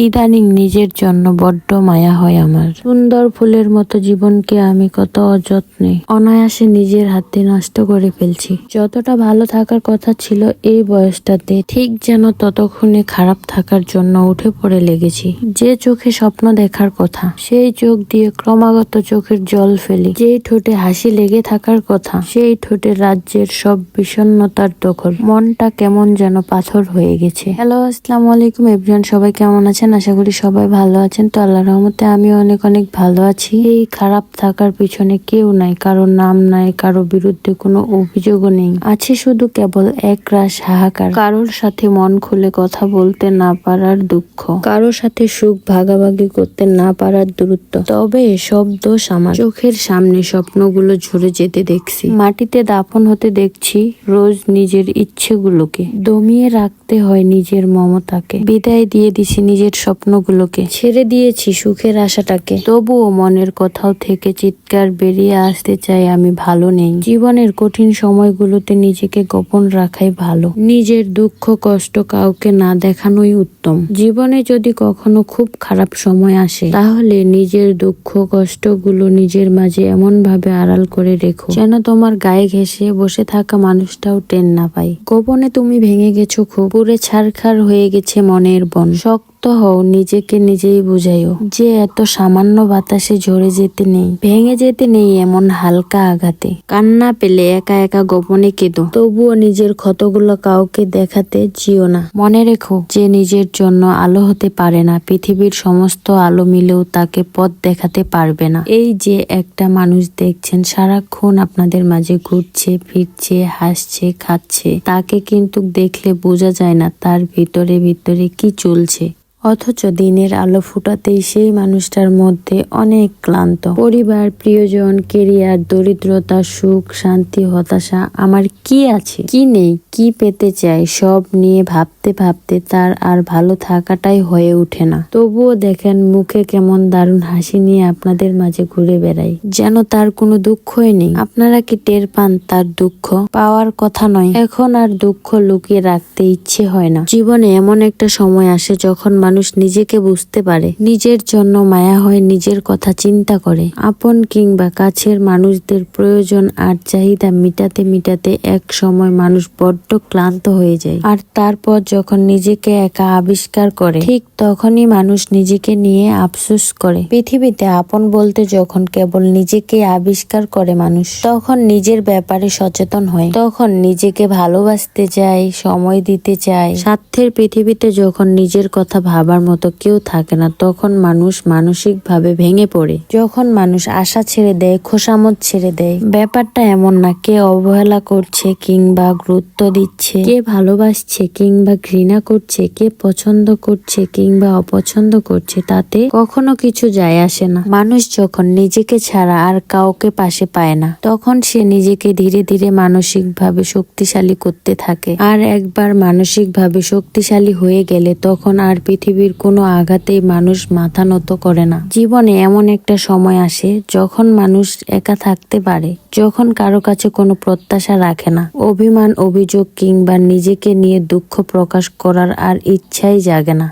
ইদানিং নিজের জন্য বড্ড মায়া হয় আমার। সুন্দর ফুলের মতো জীবনকে আমি কত অযত্নে অনায়াসে নিজের হাতে নষ্ট করে ফেলছি। যতটা ভালো থাকার কথা ছিল এই বয়সটাতে, ঠিক যেন ততক্ষণে খারাপ থাকার জন্য উঠে পড়ে লেগেছি। যে চোখে স্বপ্ন দেখার কথা, সেই চোখ দিয়ে ক্রমাগত চোখের জল ফেলি। যেই ঠোঁটে হাসি লেগে থাকার কথা, সেই ঠোঁটে রাজ্যের সব বিষণ্ণতার দখল। মনটা কেমন যেন পাথর হয়ে গেছে। হ্যালো, আসসালামু আলাইকুম এভরিওয়ান, সবাই কেমন আছেন? আশা করি সবাই ভালো আছেন। তো আল্লাহর রহমতে আমিও অনেক অনেক ভালো আছি। এই খারাপ থাকার পিছনে কেউ নাই, কারো নাম নাই, কারো বিরুদ্ধে কোনো অভিযোগও নেই। আছে শুধু কেবল একরাশ হাহাকার। কারোর সাথে মন খুলে কথা বলতে না পারার দুঃখ, কারোর সাথে সুখ ভাগাভাগি করতে না পারার দূরত্ব। তবে সব দোষ আমার। চোখের সামনে স্বপ্নগুলো ঝরে যেতে দেখছি, মাটিতে দাফন হতে দেখছি রোজ নিজের ইচ্ছেগুলোকে। দমিয়ে রাখতে হয় নিজের মমতাকে। বিদায় দিয়ে দিছি নিজের স্বপ্নগুলোকে, ছেড়ে দিয়েছি সুখের আশাটাকে। তবুও মনের কোথাও থেকে চিৎকার বেরিয়ে আসতে চাই, আমি ভালো নেই। জীবনের কঠিন সময়গুলোতে নিজেকে গোপন রাখাই ভালো। নিজের দুঃখ কষ্ট কাউকে না দেখানোই উত্তম। জীবনে যদি কখনো খুব খারাপ সময় আসে, তাহলে নিজের দুঃখ কষ্টগুলো নিজের মাঝে এমন ভাবে আড়াল করে রেখো, যেন তোমার গায়ে ঘেঁষে বসে থাকা মানুষটাও টের না পায়। গোপনে তুমি ভেঙে গেছো, খুব পুরে ছারখার হয়ে গেছে মনের বন। শক্ত হও, নিজেকে নিজেই বুঝাইও যে এত সামান্য বাতাসে ঝরে যেতে নেই, ভেঙে যেতে নেই এমন হালকা আঘাতে। কান্না পেলে একা একা গোপনে কেঁদো, তবুও নিজের ক্ষতগুলো কাউকে দেখাতে যেও না। মনে রেখো, যে নিজের জন্য আলো হতে পারে না, পৃথিবীর সমস্ত আলো মিলেও তাকে পথ দেখাতে পারবে না। এই যে একটা মানুষ দেখছেন সারাক্ষণ আপনাদের মাঝে ঘুরছে ফিরছে, হাসছে খাচ্ছে, তাকে কিন্তু দেখলে বোঝা যায় না তার ভিতরে ভিতরে কি চলছে। অথচ দিনের আলো ফুটাতেই সেই মানুষটার মধ্যে অনেক ক্লান্ত। পরিবার, প্রিয়জন, কেরিয়ার, দরিদ্রতা, সুখ, শান্তি, হতাশা, আমার কি আছে কি নেই, কি পেতে চাই, সব নিয়ে ভাবতে ভাবতে তার আর ভালো থাকাটাই হয়ে ওঠে না। তবুও দেখেন মুখে কেমন দারুণ হাসি নিয়ে আপনাদের মাঝে ঘুরে বেড়াই, যেন তার কোনো দুঃখই নেই। আপনারা কি টের পান তার দুঃখ? পাওয়ার কথা নয়, এখন আর দুঃখ লুকিয়ে রাখতে ইচ্ছে হয় না। জীবনে এমন একটা সময় আসে যখন মানুষ নিজেকে বুঝতে পারে, নিজের জন্য মায়া হয়, নিজের কথা চিন্তা করে। আপন কিংবা কাছের মানুষদের প্রয়োজন আর চাহিদা মিটাতে মিটাতে এক সময় মানুষ বড্ড ক্লান্ত হয়ে যায়। আর তারপর যখন নিজেকে একা আবিষ্কার করে, ঠিক তখনই মানুষ নিজেকে নিয়ে আফসোস করে। পৃথিবীতে আপন বলতে যখন কেবল নিজেকে আবিষ্কার করে মানুষ, তখন নিজের ব্যাপারে সচেতন হয়, তখন নিজেকে ভালোবাসতে চায়, সময় দিতে চায়। স্বার্থের পৃথিবীতে যখন নিজের কথা ভাবার মতো কেউ থাকে না, তখন মানুষ মানসিকভাবে ভেঙে পড়ে। যখন মানুষ আশা ছেড়ে দেয়, খোসামত ছেড়ে দেয়। ব্যাপারটা এমন না কে অবহেলা করছে কিংবা গুরুত্ব দিচ্ছে, কে ভালোবাসছে কিংবা ঘৃণা করছে, কে পছন্দ করছে কিংবা অপছন্দ করছে, তাতে কখনো কিছু যায় আসে না। মানুষ যখন নিজেকে ছাড়া আর কাউকে পাশে পায় না, তখন সে নিজেকে ধীরে ধীরে মানসিকভাবে শক্তিশালী করতে থাকে। আর একবার মানসিকভাবে শক্তিশালী হয়ে গেলে তখন আর পৃথিবীর কোনো আঘাতেই মানুষ মাথা নত করে না। জীবনে এমন একটা সময় আসে যখন মানুষ একা থাকতে পারে, যখন কারো কাছে কোনো প্রত্যাশা রাখে না, অভিমান অভিযোগ কিংবা নিজেকে নিয়ে দুঃখ প্রকাশ করার আর ইচ্ছাই জাগে না।